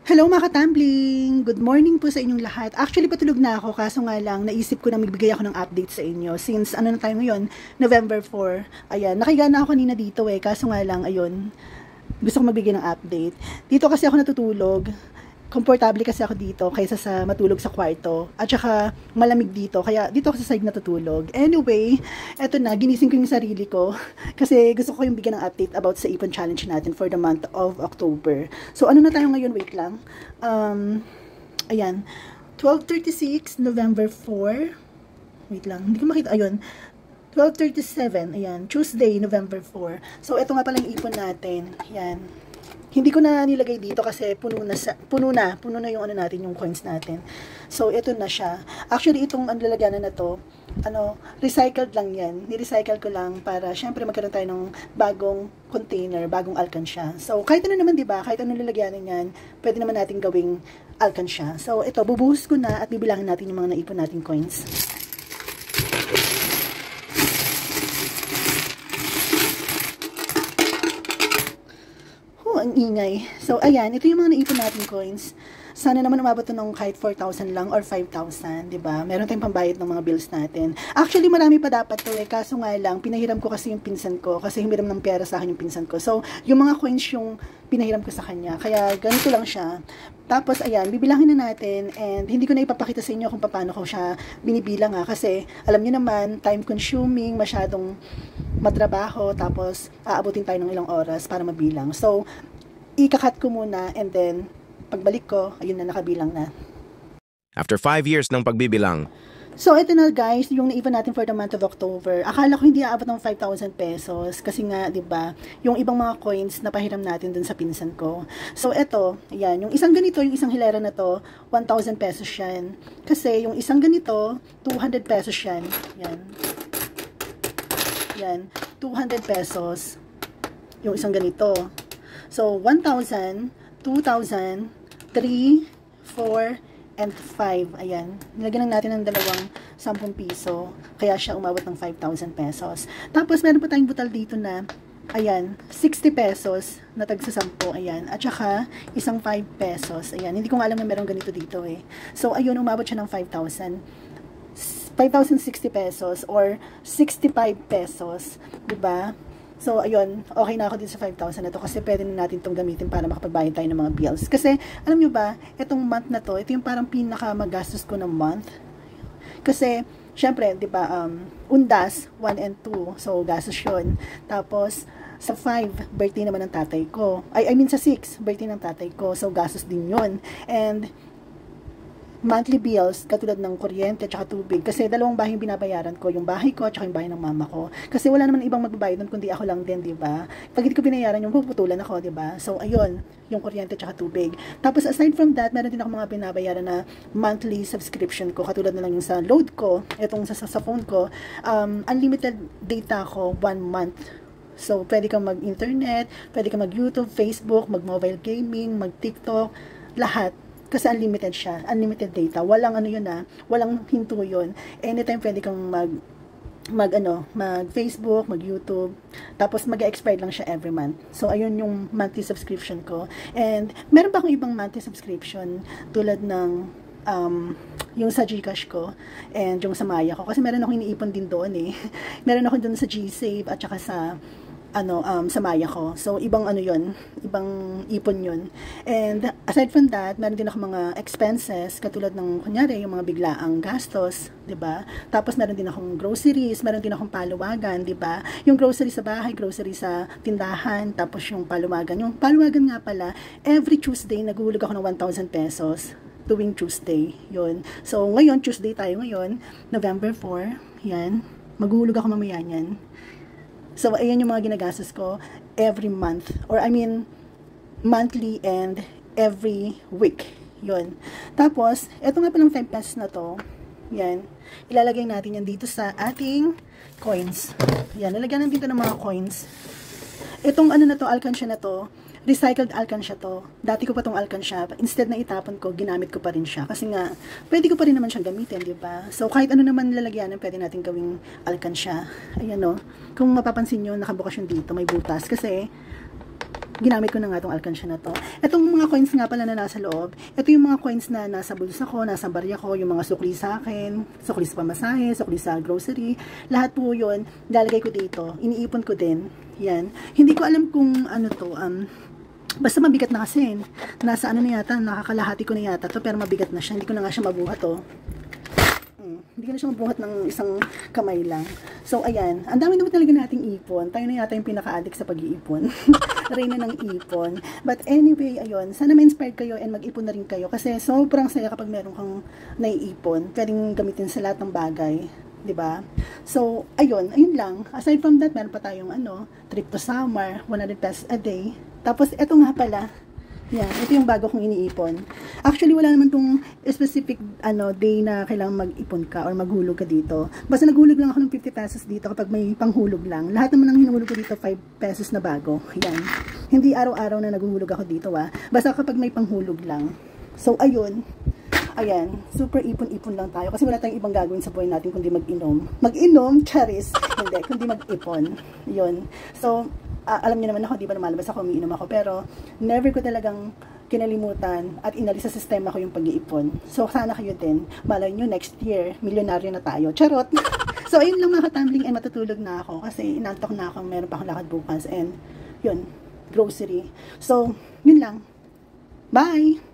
Hello mga ka-tumbling! Good morning po sa inyong lahat. Actually, patulog na ako, kaso nga lang, naisip ko na magbigay ako ng update sa inyo. Since, ano na tayo ngayon, November 4. Ayan, nakiga na ako kanina dito kaso nga lang, ayun, gusto ko magbigay ng update. Dito kasi ako natutulog. Komportable kasi ako dito kaysa sa matulog sa kwarto. At saka malamig dito, kaya dito ako sa side natutulog. Anyway, eto na, ginising ko yung sarili ko kasi gusto ko yung bigyan ng update about sa Ipon Challenge natin for the month of October. So ano na tayo ngayon? Wait lang. Ayan, 12:36, November 4. Wait lang, hindi ko makita. Ayun, 12:37, ayan, Tuesday, November 4. So ito nga pala yung ipon natin. Ayan. Hindi ko na nilagay dito kasi puno na yung ano natin, yung coins natin. So, ito na siya. Actually, itong lalagyanan na to, recycled lang yan. Ni-recycle ko lang para, syempre, magkaroon tayo ng bagong container, bagong alkansya. So, kahit ano naman, diba? Kahit ano lalagyanan yan, pwede naman natin gawing alkansya. So, ito, bubuhos ko na at bibilangin natin yung mga naipon nating coins. Ang ingay. So, ayan, ito yung mga naipon natin coins. Sana naman umabot to ng kahit 4,000 lang or 5,000, diba? Meron tayong pambayad ng mga bills natin. Actually, marami pa dapat to kaso nga lang, pinahiram ko kasi yung pinsan ko, kasi humiram ng pera sa akin yung pinsan ko. So, yung mga coins yung pinahiram ko sa kanya. Kaya, ganito lang siya. Tapos, ayan, bibilangin na natin, and hindi ko na ipapakita sa inyo kung paano ko siya binibilang kasi, alam niyo naman, time consuming, masyadong matrabaho, tapos, aabutin tayo ng ilang oras para mabilang. So, ikakat ko muna, and then, pagbalik ko, ayun na, nakabilang na. After 5 years ng pagbibilang. So, ito na guys, yung naipon natin for the month of October. Akala ko hindi aabot ng 5,000 pesos. Kasi nga, di ba yung ibang mga coins na pahiram natin dun sa pinsan ko. So, ito, ayan, yung isang ganito, yung isang hilera na to, 1,000 pesos yan. Kasi, yung isang ganito, 200 pesos yan. Yan. Yan, 200 pesos. Yung isang ganito. So, 1,000, 2,000, 3, 4, and 5. Ayan. Nilagyan lang natin ng dalawang 10 piso. Kaya siya umabot ng 5,000 pesos. Tapos, meron pa tayong butal dito na, ayan, 60 pesos na tagsa 10. Ayan. At saka, isang 5 pesos. Ayan. Hindi ko nga alam na meron ganito dito So, ayun, umabot siya ng 5,000. 5,060 pesos or 65 pesos. Diba? So, ayun, okay na ako dito sa 5,000 na to kasi pwede na natin itong gamitin para makapagbayad tayo ng mga bills. Kasi, alam nyo ba, itong month na to, ito yung parang pinaka magastos ko ng month. Kasi, syempre, di ba, undas, 1 and 2, so gastos yun. Tapos, sa 5, birthday naman ng tatay ko. I mean, sa 6, birthday ng tatay ko, so gastos din yun. And, monthly bills, katulad ng kuryente at tubig. Kasi dalawang bahay yung binabayaran ko. Yung bahay ko at yung bahay ng mama ko. Kasi wala naman ibang magbabayad nun kundi ako lang din, diba? Pag hindi ko binayaran, yung puputulan ako, diba? So, ayun, yung kuryente at tubig. Tapos, aside from that, meron din ako mga binabayaran na monthly subscription ko. Katulad na lang yung sa load ko, itong sa phone ko. Unlimited data ko, 1 month. So, pwede kang mag-internet, pwede kang mag-YouTube, Facebook, mag-mobile gaming, mag-TikTok, lahat. Kasi unlimited siya, unlimited data. Walang ano yun walang hinto yun. Anytime pwede kang mag-Facebook, mag-YouTube. Tapos mag-expire lang siya every month. So, ayun yung monthly subscription ko. And, meron pa akong ibang monthly subscription tulad ng yung sa Gcash ko and yung sa Maya ko. Kasi meron akong iniipon din doon Meron ako doon sa GSave at saka sa sa Maya ko. So, ibang yun, ibang ipon yun. And, aside from that, meron din ako mga expenses, katulad ng, kunyari, yung mga biglaang gastos, diba? Tapos, meron din akong groceries, meron din akong paluwagan, diba? Yung grocery sa bahay, grocery sa tindahan, tapos yung paluwagan. Yung paluwagan nga pala, every Tuesday, naguhulog ako ng 1,000 pesos tuwing Tuesday, yun. So, ngayon, Tuesday tayo ngayon, November 4, yan. Maghuhulog ako mamaya yan. So, ayan yung mga ginagastos ko every month. Or, I mean, monthly and every week. Yun. Tapos, eto nga palang 5 pesos na to. Yan. Ilalagay natin yan dito sa ating coins. Yan. Lalagyan natin dito ng mga coins. Itong na to, alkansya na to, recycled alkansya to. Dati ko pa tong alkansya. Instead na itapon ko, ginamit ko pa rin siya. Kasi nga, pwede ko pa rin naman siyang gamitin, di ba? So, kahit ano naman lalagyanan, pwede natin gawing alkansya. Ayan Kung mapapansin nyo, nakabukas yung dito, may butas. Kasi, ginamit ko na nga itong alkansya na to. Itong mga coins nga pala na nasa loob, ito yung mga coins na nasa bulsa ko, nasa barya ko, yung mga sukli sa akin, sukli sa pamasahe, sukli sa grocery, lahat po yun, lalagay ko dito, iniipon ko din, yan. Hindi ko alam kung ano to, basta mabigat na kasi, nasa ano na yata, nakakalahati ko na yata to, pero mabigat na siya, hindi ko na nga siya mabuhat to. Hindi ko na siya mabuhat ng isang kamay lang. So, ayan. Ang dami naman talaga nating ipon. Tayo na yata yung pinaka-addict sa pag-iipon. Reyna ng ipon. But anyway, ayun. Sana ma-inspired kayo and mag-ipon na rin kayo. Kasi sobrang saya kapag meron kang naiipon. Pwedeng gamitin sa lahat ng bagay. 'Di ba? So, ayun lang. Aside from that, meron pa tayong trip to Samar, 100 pesos a day. Tapos, eto nga pala. Yan, ito yung bago kong iniipon. Actually, wala naman tong specific day na kailangan mag-ipon ka or maghulog ka dito. Basta naghulog lang ako ng 50 pesos dito kapag may panghulog lang. Lahat naman ng hinuhulog ko dito, 5 pesos na bago. Yan. Hindi araw-araw na naghulog ako dito, Basta kapag may panghulog lang. So, ayun. Ayan, super ipon-ipon lang tayo. Kasi wala tayong ibang gagawin sa buhay natin kundi mag-inom. Mag-inom, charis. Hindi, kundi mag-ipon. Yun. So, alam niyo naman ako, di ba lumalabas ako, umiinom ako, pero never ko talagang kinalimutan at inalis sa sistema ko yung pag-iipon. So, sana kayo din. Malay nyo, next year, milyonaryo na tayo. Charot! So, ayun lang mga katambling, and matutulog na ako kasi inantok na ako, meron pa akong lakad bukas, and yun, grocery. So, yun lang. Bye!